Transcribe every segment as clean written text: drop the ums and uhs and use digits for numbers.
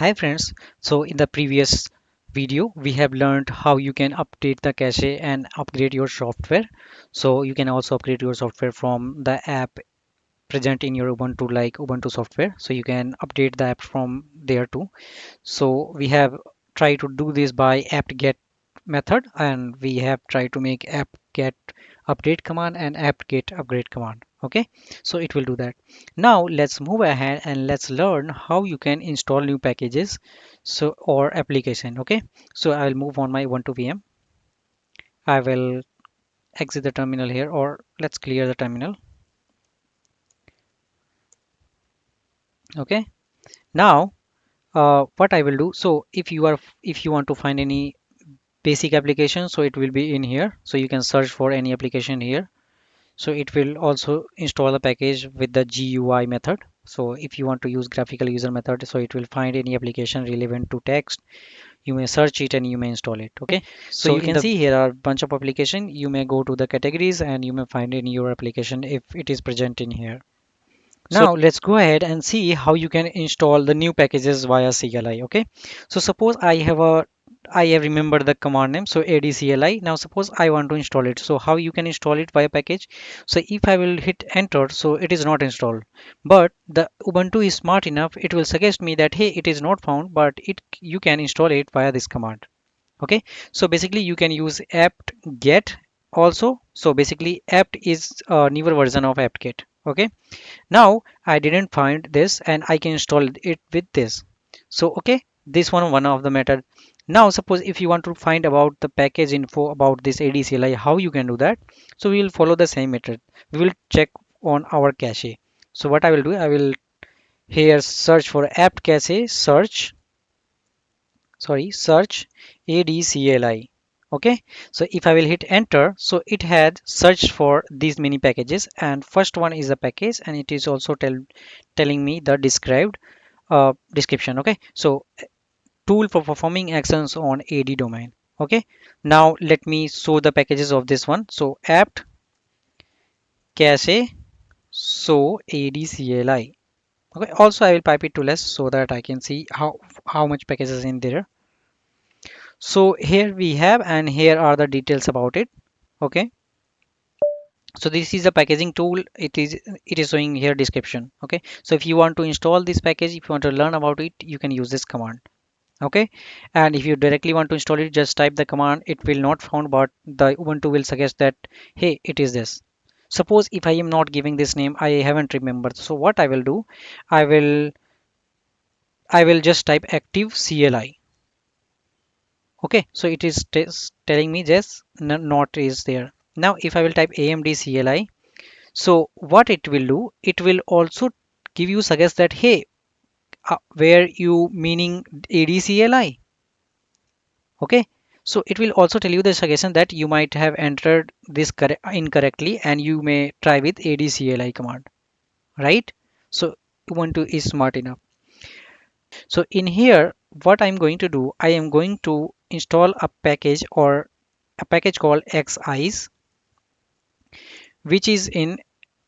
Hi friends, so in the previous video we have learned how you can update the cache and upgrade your software. So you can also upgrade your software from the app present in your Ubuntu like Ubuntu software. So you can update the app from there too. So we have tried to do this by apt-get method, and we have tried to make apt-get update command and apt-get upgrade command. Okay, so it will do that. Now let's move ahead and let's learn how you can install new packages or application. Okay, so I will move on my Ubuntu VM. I will exit the terminal here, or let's clear the terminal. Okay, now what I will do, so if you want to find any basic application, so it will be in here, so you can search for any application here. So it will also install a package with the GUI method. So if you want to use graphical user method, so it will find any application relevant to text, you may search it and you may install it. Okay, so So you in can the see here are a bunch of application. You may go to the categories and you may find in your application if it is present in here. so Now let's go ahead and see how you can install the new packages via CLI. Okay, so suppose I have remembered the command name, so ADCLI. Now suppose I want to install it. So how you can install it via package? So if I will hit enter, so it is not installed. But the Ubuntu is smart enough; it will suggest me that hey, it is not found, but it you can install it via this command. Okay, so basically you can use apt get also. So basically apt is a newer version of apt get. Okay, now I didn't find this and I can install it with this. So okay, this one of the method. Now suppose if you want to find about the package info about this ADCLI, how you can do that? So we will follow the same method. We will check on our cache. So what I will do, I will here search for apt cache search ADCLI. Okay, so if I will hit enter, so it had searched for these many packages, and first one is a package, and it is also telling me the described description. Okay, so tool for performing actions on AD domain. Okay, now let me show the packages of this one. So apt cache so ADCLI. Okay, also I will pipe it to less so that I can see how much packages in there. So here we have, and here are the details about it. Okay, so this is a packaging tool. It is showing here description. Okay, so if you want to install this package, if you want to learn about it, you can use this command. Okay, and if you directly want to install it, just type the command. It will not found, but the Ubuntu will suggest that hey, it is this. Suppose if I am not giving this name, I haven't remembered, so what I will do, i will I will just type active CLI. Okay, so it is telling me just not is there. Now if I will type AMD CLI, so what it will do, it will also give you suggest that hey, where you meaning ADCLI. Okay, so it will also tell you the suggestion that you might have entered this incorrectly and you may try with ADCLI command, right? So Ubuntu is smart enough. So in here, what I'm going to do, I am going to install a package or a package called xeyes, which is in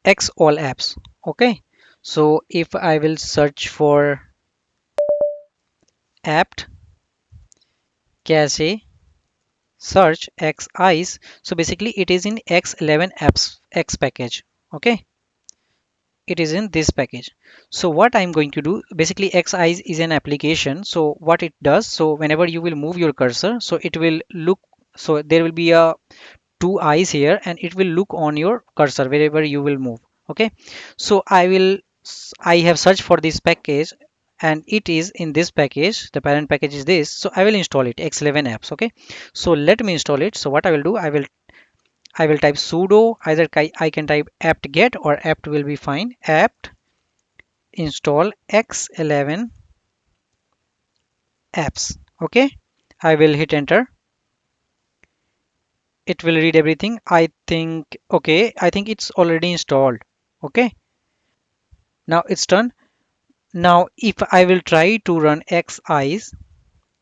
X all apps. Okay, so if I will search for apt cache search xeyes, so basically it is in X11 apps X package. Okay, it is in this package. So what I'm going to do, basically xeyes is an application. So what it does, so whenever you will move your cursor, so it will look, so there will be a two eyes here and it will look on your cursor wherever you will move. Okay, so I have searched for this package and it is in this package. The parent package is this, so I will install it X11 apps. Okay, so let me install it. So what I will do, I will type sudo, either I can type apt get or apt will be fine. Apt install X11 apps. Okay, I will hit enter. It will read everything. I think okay, I think it's already installed. Okay, now it's done. Now if I will try to run xeyes,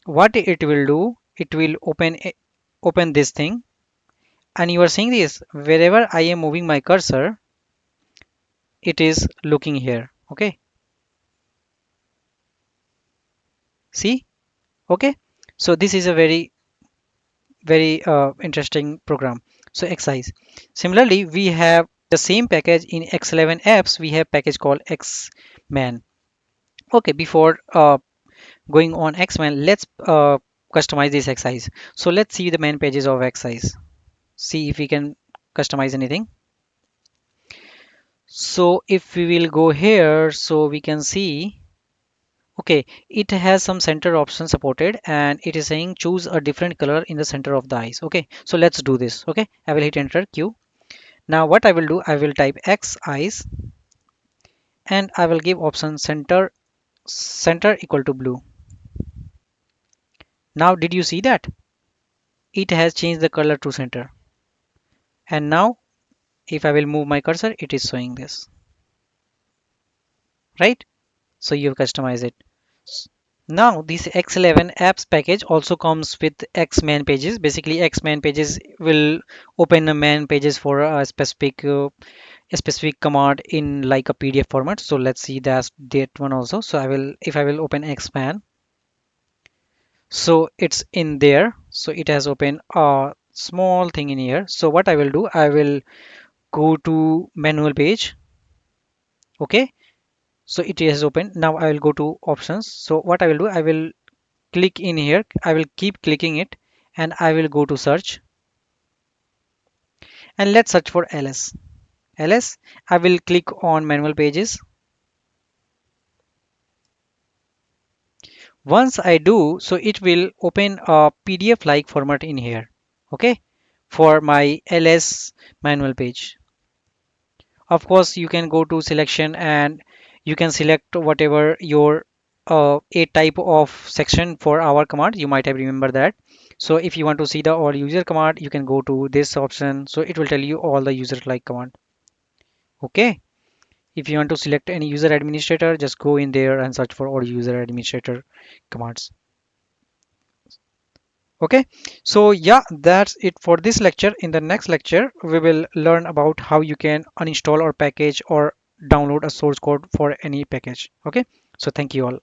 what it will do, it will open this thing, and you are seeing this, wherever I am moving my cursor, it is looking here. Okay, See, okay. So this is a very interesting program. So exercise. Similarly, we have the same package in X11 apps. We have package called Xman. Okay, before going on Xman, let's customize this exercise. So let's see the main pages of exercise. See if we can customize anything. So if we will go here, so we can see, okay, it has some center option supported and it is saying choose a different color in the center of the eyes. Okay, so let's do this. Okay, I will hit enter Q. Now what I will do, I will type X eyes and I will give option center equal to blue. Now did you see that? It has changed the color to center. And now if I will move my cursor, it is showing this, right? So you've customized it. Now this X11 apps package also comes with X man pages. Basically, X man pages will open a man pages for a specific command in like a PDF format. So let's see that one also. So I will if I will open X man, so it's in there. So it has opened a small thing in here. So what I will do, I will go to manual page. Okay. So it has opened. Now I will go to options. So what I will do, I will click in here. I will keep clicking it and I will go to search and let's search for ls. I will click on manual pages. Once I do, so it will open a PDF like format in here. Okay, for my ls manual page. Of course you can go to selection and you can select whatever your a type of section for our command. You might have remember that. So if you want to see the all user command, you can go to this option. So it will tell you all the user like command. Okay, if you want to select any user administrator, just go in there and search for all user administrator commands. Okay, so yeah, that's it for this lecture. In the next lecture we will learn about how you can uninstall or package or download a source code for any package. Okay, so thank you all.